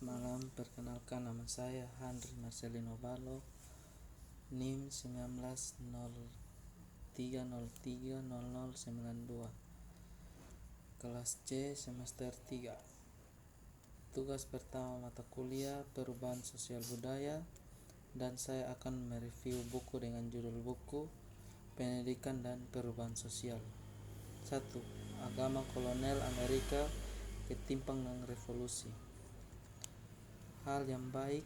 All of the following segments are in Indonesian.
malam, perkenalkan nama saya Henry Marcelino Balo, NIM 1903030092, kelas C semester 3. Tugas pertama mata kuliah perubahan sosial budaya, dan saya akan mereview buku dengan judul buku Pendidikan dan Perubahan Sosial. 1. Agama kolonial Amerika ketimpang dengan revolusi. Hal yang baik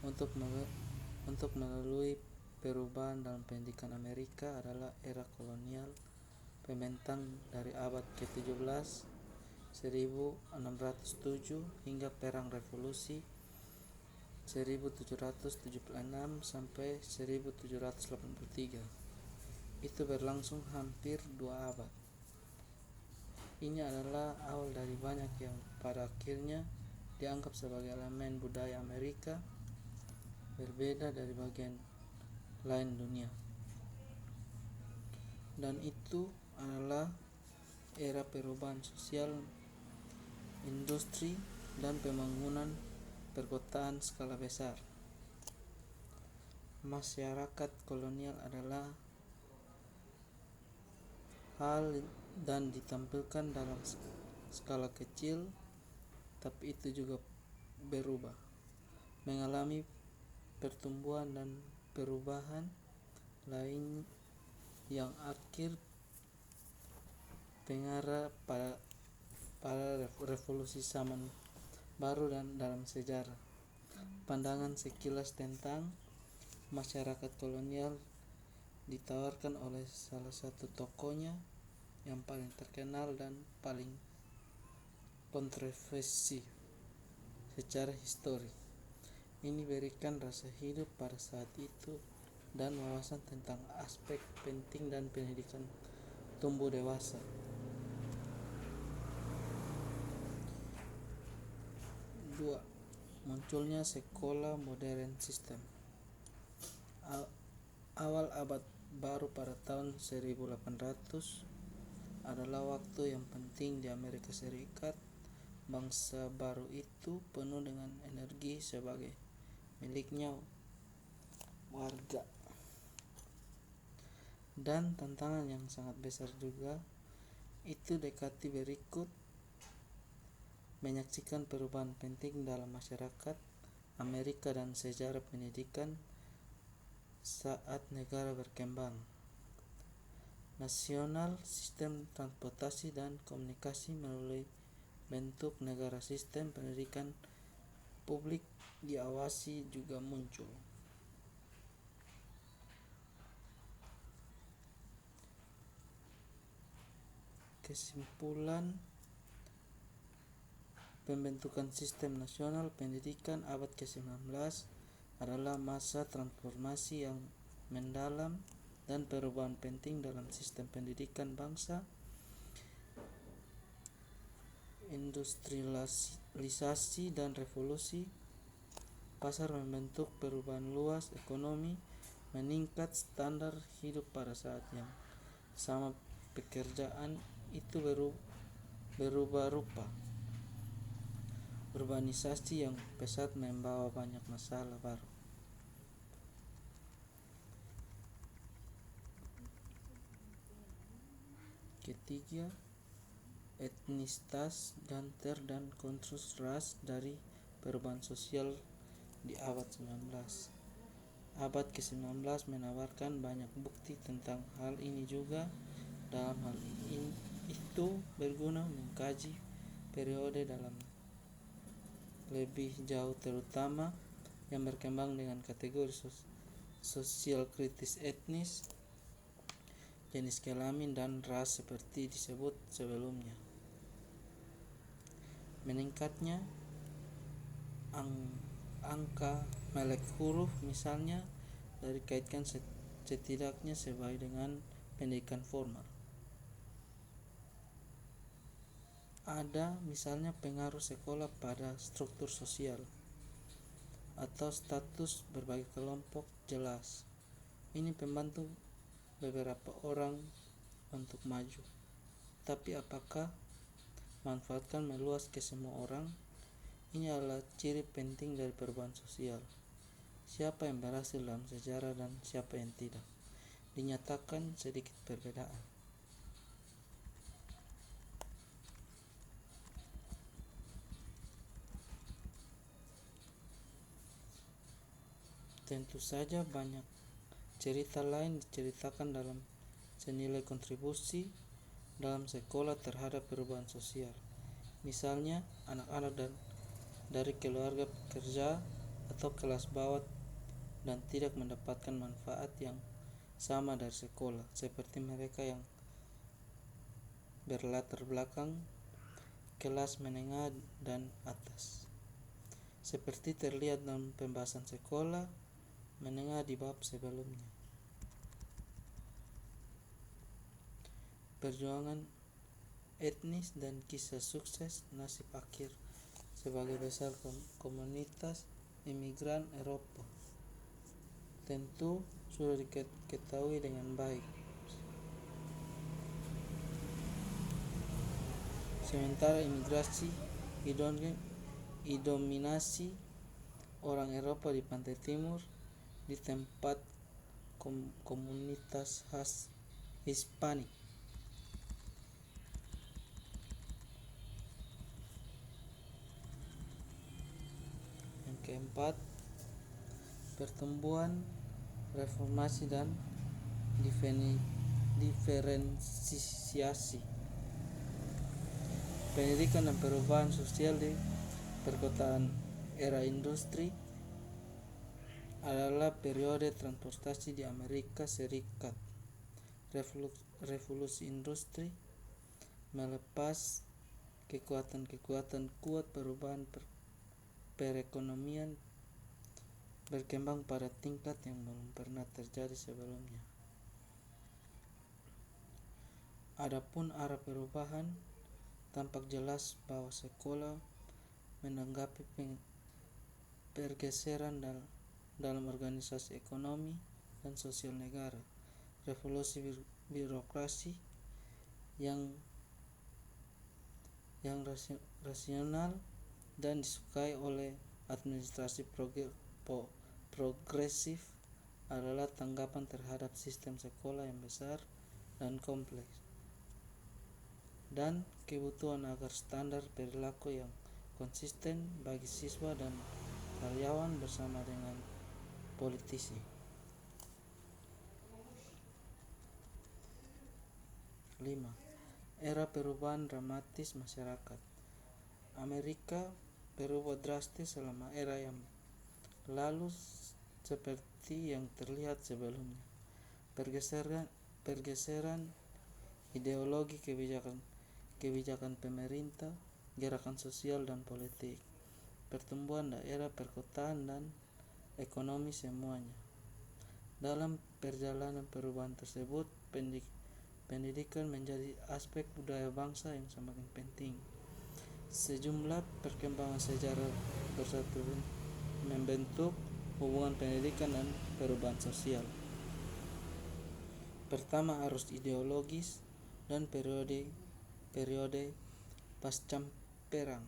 untuk melalui perubahan dalam pendidikan Amerika adalah era kolonial pembentang dari abad ke-17 1607 hingga perang revolusi 1776 sampai 1783. Itu berlangsung hampir 2 abad. Ini adalah awal dari banyak yang pada akhirnya dianggap sebagai elemen budaya Amerika berbeda dari bagian lain dunia. Dan itu adalah era perubahan sosial, industri, dan pembangunan perkotaan skala besar. Masyarakat kolonial adalah hal dan ditampilkan dalam skala kecil, tapi itu juga berubah, mengalami pertumbuhan dan perubahan lain yang akhir pengarah pada revolusi zaman baru dan dalam sejarah. Pandangan sekilas tentang masyarakat kolonial ditawarkan oleh salah satu tokohnya yang paling terkenal dan paling kontroversi secara histori. Ini berikan rasa hidup pada saat itu dan wawasan tentang aspek penting dan pendidikan tumbuh dewasa. 2. Munculnya sekolah modern sistem. Awal abad baru pada tahun 1800 adalah waktu yang penting di Amerika Serikat. Bangsa baru itu penuh dengan energi sebagai miliknya warga, dan tantangan yang sangat besar juga. Itu dekati berikut menyaksikan perubahan penting dalam masyarakat Amerika dan sejarah pendidikan saat negara berkembang. Nasional, sistem transportasi dan komunikasi melalui bentuk negara, sistem pendidikan publik diawasi juga muncul. Kesimpulan, pembentukan sistem nasional pendidikan abad ke-19 adalah masa transformasi yang mendalam dan perubahan penting dalam sistem pendidikan bangsa. Industrialisasi dan revolusi pasar membentuk perubahan luas ekonomi, meningkat standar hidup pada saat yang sama. Pekerjaan itu berubah rupa. Urbanisasi yang pesat membawa banyak masalah baru. Ketiga, etnisitas, gender, dan konstruk ras dari perubahan sosial di abad 19. Abad ke-19 menawarkan banyak bukti tentang hal ini juga. Dalam hal itu berguna mengkaji periode dalam lebih jauh, terutama yang berkembang dengan kategori sosial kritis etnis, jenis kelamin, dan ras seperti disebut sebelumnya. Meningkatnya angka melek huruf misalnya dikaitkan setidaknya sebaik dengan pendidikan formal. Ada misalnya pengaruh sekolah pada struktur sosial atau status berbagai kelompok jelas. Ini membantu beberapa orang untuk maju. Tapi apakah manfaatkan meluas ke semua orang? Ini adalah ciri penting dari perubahan sosial. Siapa yang berhasil dalam sejarah dan siapa yang tidak. Dinyatakan sedikit perbedaan. Tentu saja banyak cerita lain diceritakan dalam senilai kontribusi dalam sekolah terhadap perubahan sosial. Misalnya, anak-anak dari keluarga pekerja atau kelas bawah dan tidak mendapatkan manfaat yang sama dari sekolah, seperti mereka yang berlatar belakang kelas menengah dan atas. Seperti terlihat dalam pembahasan sekolah menengah di bab sebelumnya. Perjuangan etnis dan kisah sukses nasib akhir sebagai besar komunitas imigran Eropa tentu sudah diketahui dengan baik. Sementara imigrasi didominasi orang Eropa di pantai timur di tempat komunitas khas Hispanik. Yang keempat, pertumbuhan, reformasi dan diferensiasi. Pendidikan dan perubahan sosial di perkotaan era industri adalah periode transportasi di Amerika Serikat. Revolusi industri melepas kekuatan kuat perubahan perekonomian berkembang pada tingkat yang belum pernah terjadi sebelumnya. Adapun arah perubahan, tampak jelas bahwa sekolah menanggapi pergeseran dalam organisasi ekonomi dan sosial negara. Revolusi birokrasi yang rasional dan disukai oleh administrasi progresif adalah tanggapan terhadap sistem sekolah yang besar dan kompleks, dan kebutuhan agar standar perilaku yang konsisten bagi siswa dan karyawan bersama dengan politisi. 5. Era perubahan dramatis masyarakat. Amerika berubah drastis selama era yang lalu seperti yang terlihat sebelumnya. Pergeseran ideologi kebijakan pemerintah, gerakan sosial dan politik, pertumbuhan daerah, perkotaan dan ekonomi semuanya. Dalam perjalanan perubahan tersebut, pendidikan menjadi aspek budaya bangsa yang semakin penting. Sejumlah perkembangan sejarah bersatu membentuk hubungan pendidikan dan perubahan sosial. Pertama, arus ideologis dan periode pasca perang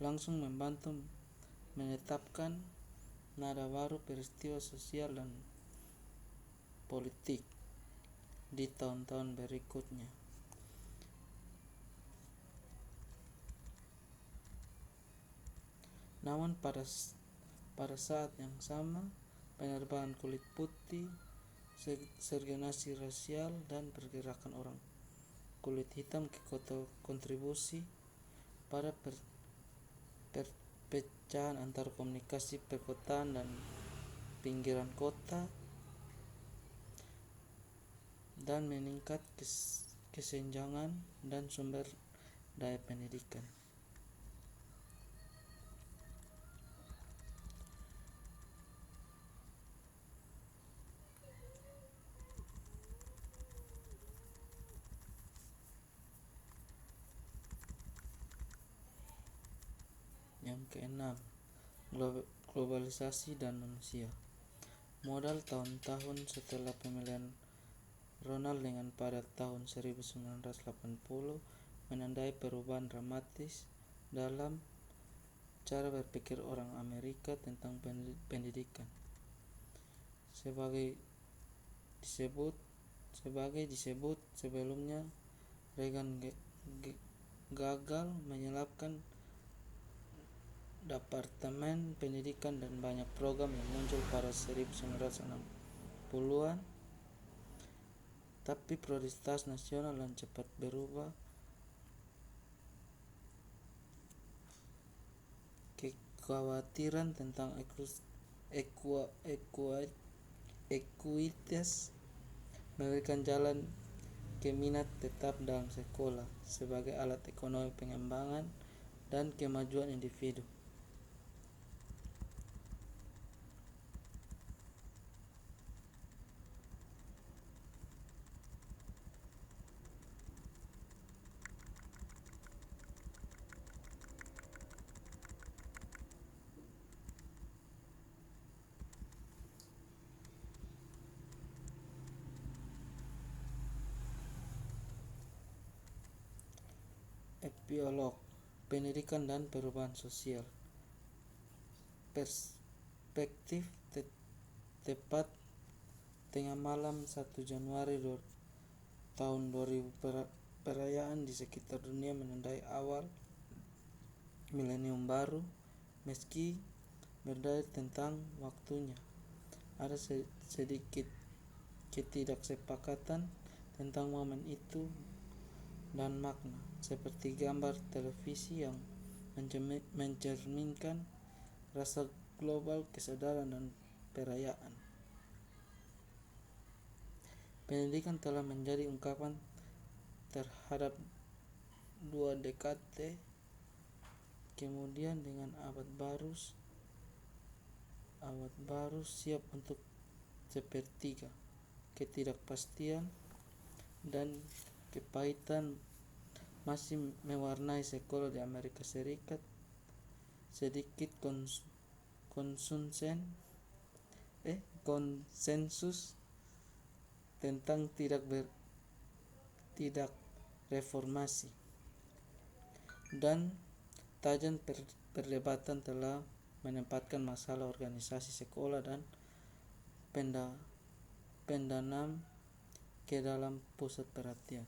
langsung membantu menetapkan nada baru peristiwa sosial dan politik di tahun-tahun berikutnya. Namun pada saat yang sama, penerbangan kulit putih, segregasi rasial dan pergerakan orang kulit hitam kontribusi pada perpecahan antar komunikasi perkotaan dan pinggiran kota dan meningkat kesenjangan dan sumber daya pendidikan. Yang keenam, globalisasi dan manusia. Modal tahun-tahun setelah pemilihan Ronald Reagan pada tahun 1980 menandai perubahan dramatis dalam cara berpikir orang Amerika tentang pendidikan. Sebagai disebut sebelumnya, Reagan gagal menyelapkan Departemen Pendidikan dan banyak program yang muncul pada 1960-an, tapi prioritas nasional dan cepat berubah. Kekhawatiran tentang ekuitas memberikan jalan ke minat tetap dalam sekolah sebagai alat ekonomi pengembangan dan kemajuan individu. Epilog, pendidikan dan perubahan sosial. Perspektif tepat tengah malam 1 Januari tahun 2000, perayaan di sekitar dunia menandai awal milenium baru. Meski berdalih tentang waktunya, ada sedikit ketidaksepakatan tentang momen itu dan makna, seperti gambar televisi yang mencerminkan rasa global kesadaran dan perayaan. Pendidikan telah menjadi ungkapan terhadap 2 dekade kemudian, dengan abad baru siap untuk sepertiga. Ketidakpastian dan kepahitan masih mewarnai sekolah di Amerika Serikat. Sedikit konsensus tentang tidak reformasi dan tajam perdebatan telah menempatkan masalah organisasi sekolah dan pendanaan ke dalam pusat perhatian.